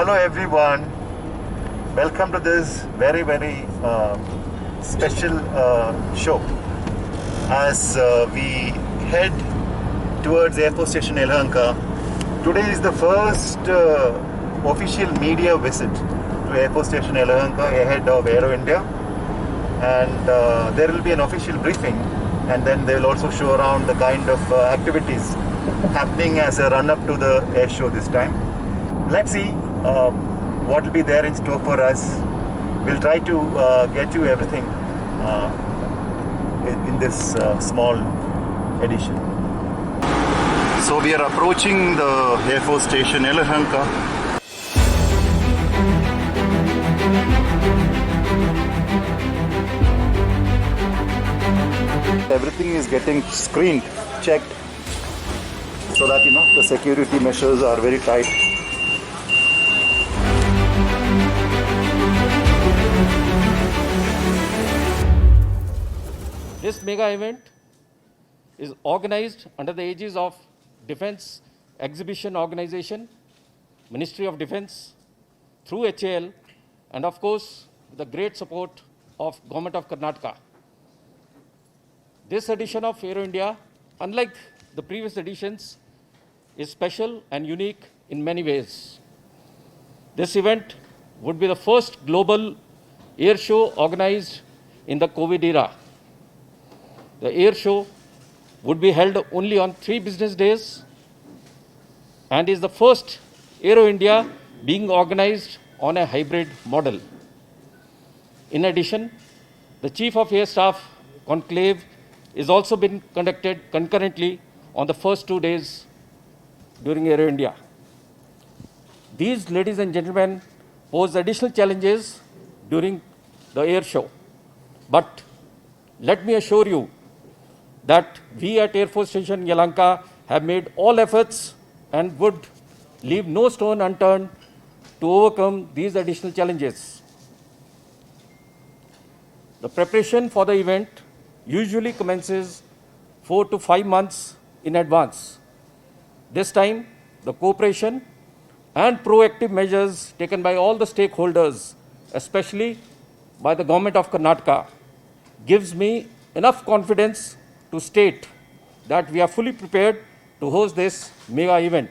Hello everyone. Welcome to this very special show as we head towards Airport Station Yelahanka. Today is the first official media visit to Airport Station Yelahanka ahead of Aero India, and there will be an official briefing, and then they will also show around the kind of activities happening as a run-up to the air show this time. Let's see what will be there in store for us. We'll try to get you everything in this small edition. So we are approaching the Air Force Station Yelahanka. Everything is getting screened, checked, so that the security measures are very tight. This mega event is organized under the aegis of Defence Exhibition Organization, Ministry of Defence, through HAL, and of course, with the great support of Government of Karnataka. This edition of Aero India, unlike the previous editions, is special and unique in many ways. This event would be the first global air show organized in the COVID era. The air show would be held only on 3 business days and is the first Aero India being organized on a hybrid model. In addition, the Chief of Air Staff conclave is also been conducted concurrently on the first 2 days during Aero India. These, ladies and gentlemen, pose additional challenges during the air show. But let me assure you that we at Air Force Station Yelahanka have made all efforts and would leave no stone unturned to overcome these additional challenges. The preparation for the event usually commences 4 to 5 months in advance. This time, the cooperation and proactive measures taken by all the stakeholders, especially by the Government of Karnataka, gives me enough confidence to state that we are fully prepared to host this mega event.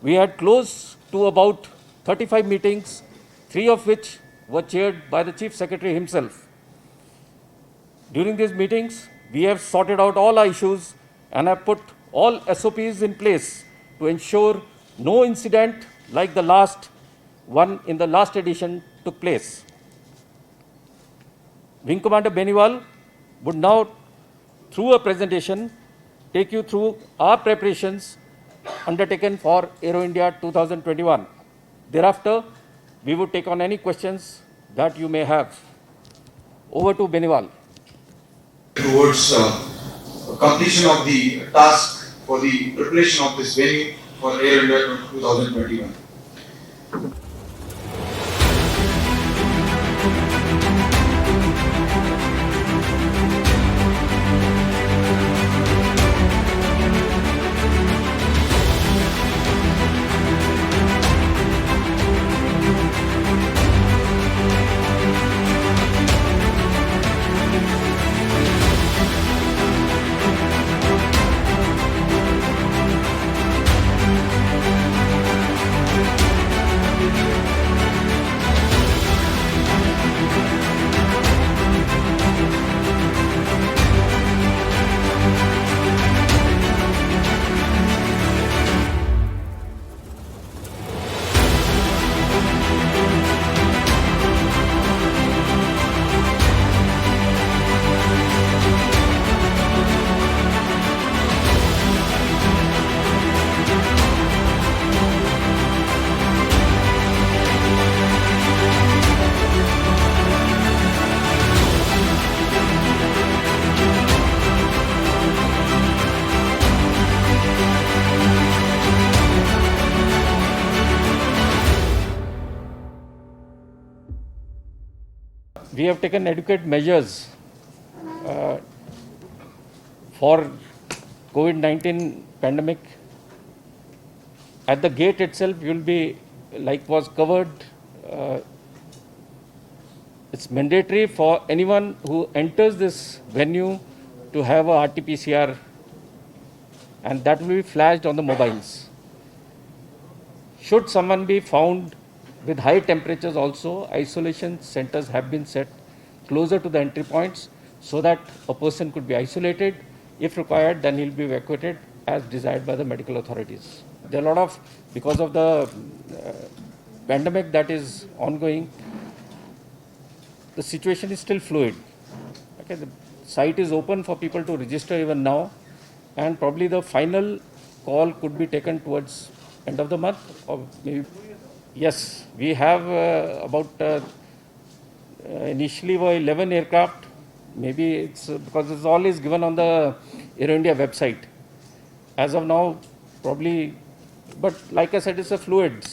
We had close to about 35 meetings, 3 of which were chaired by the Chief Secretary himself. During these meetings, we have sorted out all our issues and have put all SOPs in place to ensure no incident like the last one in the last edition took place. Wing Commander Beniwal would now, through a presentation, take you through our preparations undertaken for Aero India 2021. Thereafter, we would take on any questions that you may have. Over to Beniwal. Towards completion of the task for the preparation of this venue for Aero India 2021. We have taken adequate measures for COVID-19 pandemic. At the gate itself, you will be like was covered, uh, it's mandatory for anyone who enters this venue to have a RT-PCR, and that will be flashed on the mobiles. Should someone be found with high temperatures also, isolation centers have been set closer to the entry points so that a person could be isolated. If required, then he'll be evacuated as desired by the medical authorities. There are a lot of, because of the pandemic that is ongoing, the situation is still fluid. Okay, the site is open for people to register even now, and probably the final call could be taken towards end of the month or maybe. Yes, we have about initially were 11 aircraft. Maybe it's because it's always given on the Aero India website. As of now, probably, but like I said, it's a fluid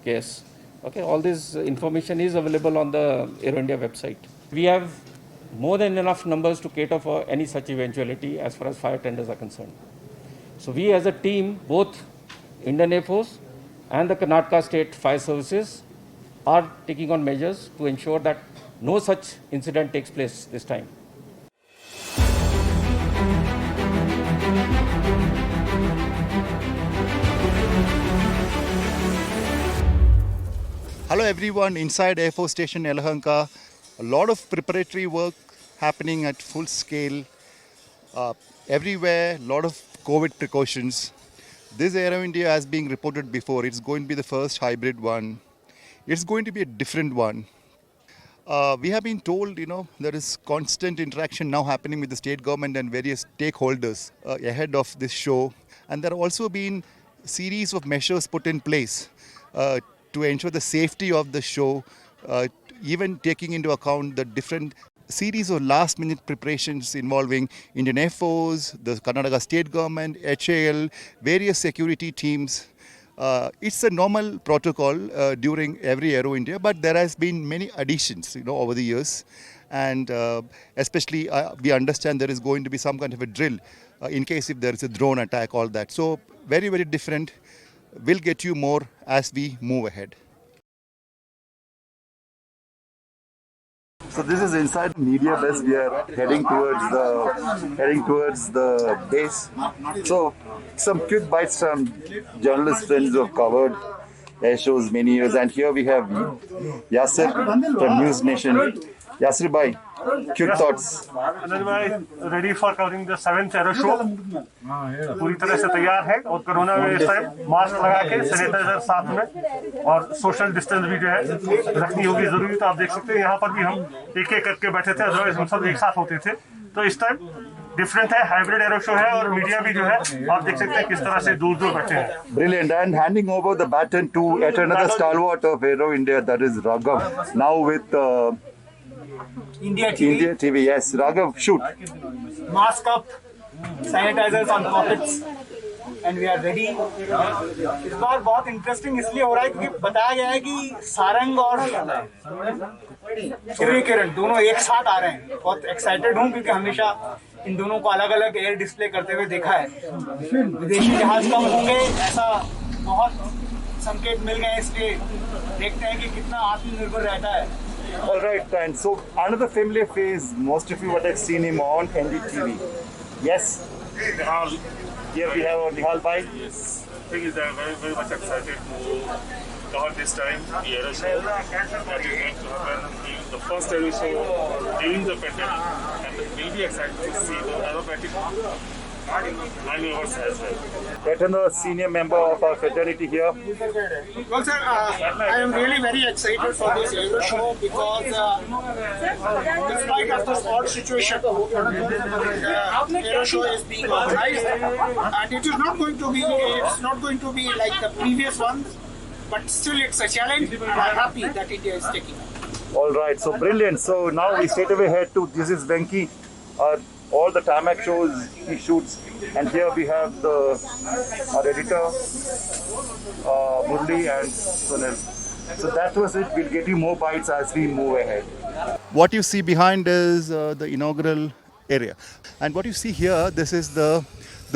case. Okay, all this information is available on the Aero India website. We have more than enough numbers to cater for any such eventuality as far as fire tenders are concerned. So we as a team, both Indian Air Force and the Karnataka State Fire Services are taking on measures to ensure that no such incident takes place this time. Hello everyone, inside Air Force Station Yelahanka, a lot of preparatory work happening at full scale. Everywhere, a lot of COVID precautions. This Aero India has been reported before. It's going to be the first hybrid one. It's going to be a different one. We have been told, there is constant interaction now happening with the state government and various stakeholders ahead of this show. And there have also been series of measures put in place to ensure the safety of the show, even taking into account the different series of last minute preparations involving Indian Air Force, the Karnataka state government, HAL, various security teams. It's a normal protocol during every Aero India, but there has been many additions, over the years, and especially we understand there is going to be some kind of a drill in case if there is a drone attack, all that. So very, very different. We'll get you more as we move ahead. So this is inside media base. We are heading towards the base. So some quick bites from journalist friends who have covered air shows many years. And here we have Yasir from News Nation. Yasir bhai, quick thoughts. अनुज भाई ready for covering the 7th arrow show पूरी तरह से तैयार है और corona में इस time mask लगा के सैनिटाइजर साथ में और सोशल डिस्टेंस भी जो है रखनी होगी जरूरी। तो आप देख सकते हैं यहाँ पर भी हम एक एक करके बैठे थे, अदरवाइज हम सब एक साथ होते थे। तो इस टाइम डिफरेंट है, हाइब्रिड एरो शो है और मीडिया भी जो है आप देख सकते हैं किस तरह से दूर दूर बैठे हैं। Brilliant. And handing over the baton to yet another stalwart of Aero India, that is Raghav, now with India TV. Yes, Raghav, shoot. Mask up, sanitizers on pockets, and we are ready. इस बार बहुत interesting इसलिए हो रहा है क्योंकि बताया गया है कि सारंग और सूर्य किरण दोनों एक साथ आ रहे हैं। बहुत एक्साइटेड हूँ क्योंकि हमेशा इन दोनों को अलग अलग एयर डिस्प्ले करते हुए देखा है। विदेशी जहाज कम होंगे ऐसा बहुत संकेत मिल गए, इसलिए देखते हैं कि कितना आत्मनिर्भर रहता है। All right, and so another familiar face, most of you would have seen him on NDTV. Yes. Here we have Nihal bhai. Yes, I think is very very much excited to cover this time the aero show that is going to happen in the first aero show during the pandemic, and we'll be excited to see the aerobatic maneuvers as well. Yet another senior member of our fraternity here. Well, sir, I am really very excited for this aero show because despite of the sport situation, the aero show is being organized, and it is not going to be. It's not going to be like the previous ones, but still it's a challenge, and I'm happy that India is taking it. All right, so brilliant. So now we straight away head to, this is Venki. All the tarmac shows he shoots, and here we have our editor Murli and Sunil. So that was it. We'll get you more bites as we move ahead. What you see behind is the inaugural area. And what you see here, this is the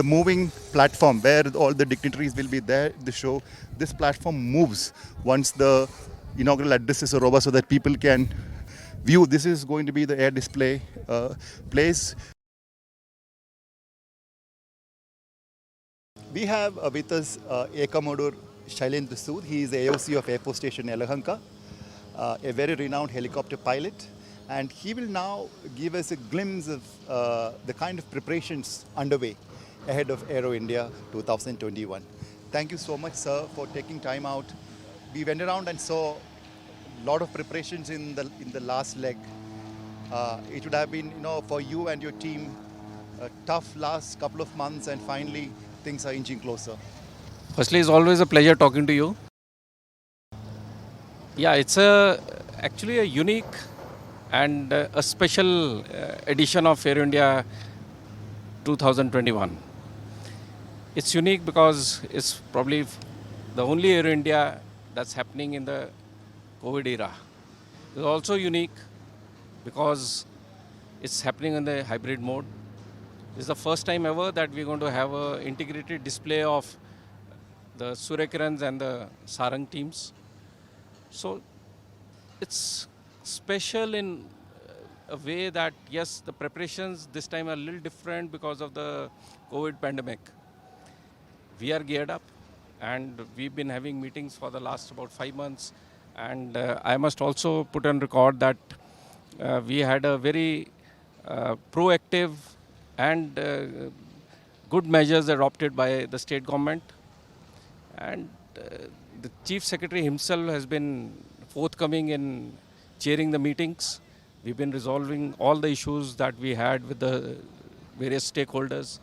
moving platform where all the dignitaries will be there. The show, this platform moves once the inaugural address is over, so that people can view. This is going to be the air display place. We have with us Air Commodore Shailendra Sood. He is the AOC of Airport Station Yelahanka, a very renowned helicopter pilot. And he will now give us a glimpse of the kind of preparations underway ahead of Aero India 2021. Thank you so much, sir, for taking time out. We went around and saw a lot of preparations in the last leg. It would have been, for you and your team, a tough last couple of months, and finally things are inching closer. Firstly, it's always a pleasure talking to you. Yeah, it's actually a unique and a special edition of Aero India 2021. It's unique because it's probably the only Aero India that's happening in the COVID era. It's also unique because it's happening in the hybrid mode. This is the first time ever that we're going to have an integrated display of the Suryakirans and the Sarang teams. So it's special in a way that, yes, the preparations this time are a little different because of the COVID pandemic. We are geared up, and we've been having meetings for the last about 5 months. And I must also put on record that we had a very proactive and good measures adopted by the state government. And the Chief Secretary himself has been forthcoming in chairing the meetings. We've been resolving all the issues that we had with the various stakeholders.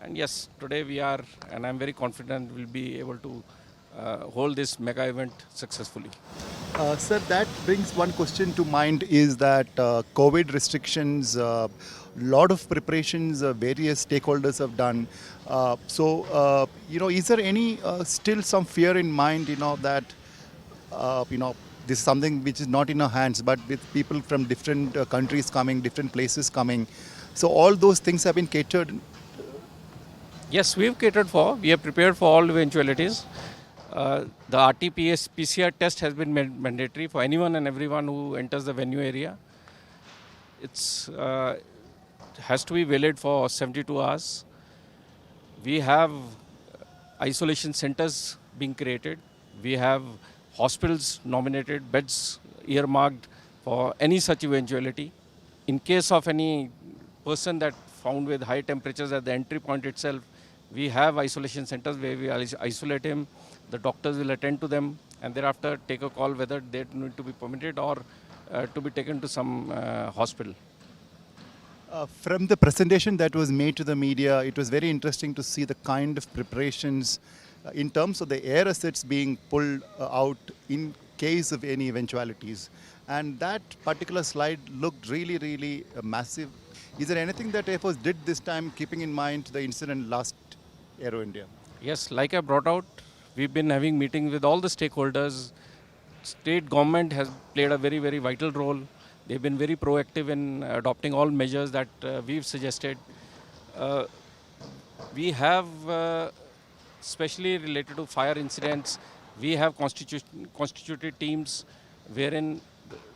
And yes, today we are, and I'm very confident we'll be able to hold this mega event successfully. Sir, that brings one question to mind, is that COVID restrictions, lot of preparations various stakeholders have done. Is there any still some fear in mind, that, this is something which is not in our hands, but with people from different countries coming, different places coming. So all those things have been catered. Yes, we've catered for. We are prepared for all eventualities. The RT-PCR test has been mandatory for anyone and everyone who enters the venue area. It's has to be valid for 72 hours. We have isolation centers being created. We have hospitals nominated, beds earmarked for any such eventuality. In case of any person that found with high temperatures at the entry point itself, we have isolation centers where we isolate him. The doctors will attend to them and thereafter take a call whether they need to be permitted or to be taken to some hospital. From the presentation that was made to the media, it was very interesting to see the kind of preparations in terms of the air assets being pulled out in case of any eventualities. And that particular slide looked really, really massive. Is there anything that Air Force did this time, keeping in mind the incident last Aero India? Yes, like I brought out, we've been having meetings with all the stakeholders. State government has played a very, very vital role. They've been very proactive in adopting all measures that we've suggested. We have, especially related to fire incidents, we have constituted teams wherein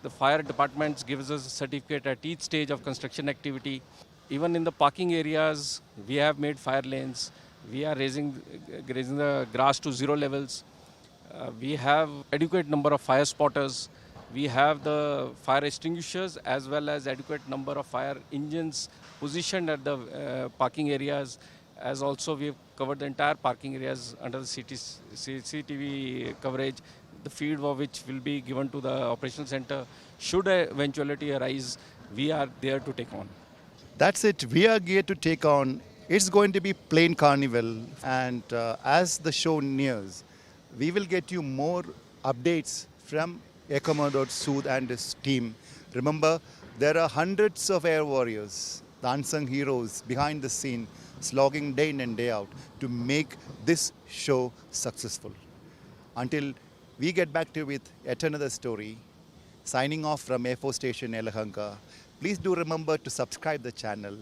the fire departments gives us a certificate at each stage of construction activity. Even in the parking areas, we have made fire lanes. We are grazing the grass to 0 levels. We have adequate number of fire spotters. We have the fire extinguishers as well as adequate number of fire engines positioned at the parking areas. As also we have covered the entire parking areas under the CCTV coverage, the feed of which will be given to the operational center. Should an eventuality arise, we are there to take on. That's it. We are geared to take on. It's going to be Plane Carnival. And as the show nears, we will get you more updates from Air Commodore Sood and his team. Remember, there are hundreds of air warriors, the unsung heroes behind the scene, slogging day in and day out to make this show successful. Until we get back to you with yet another story, signing off from Air Force Station Yelahanka, Please do remember to subscribe the channel.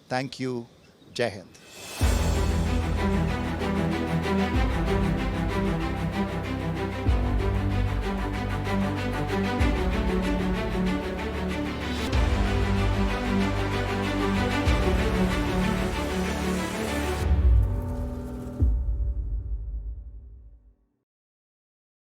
Thank you. Jai Hind.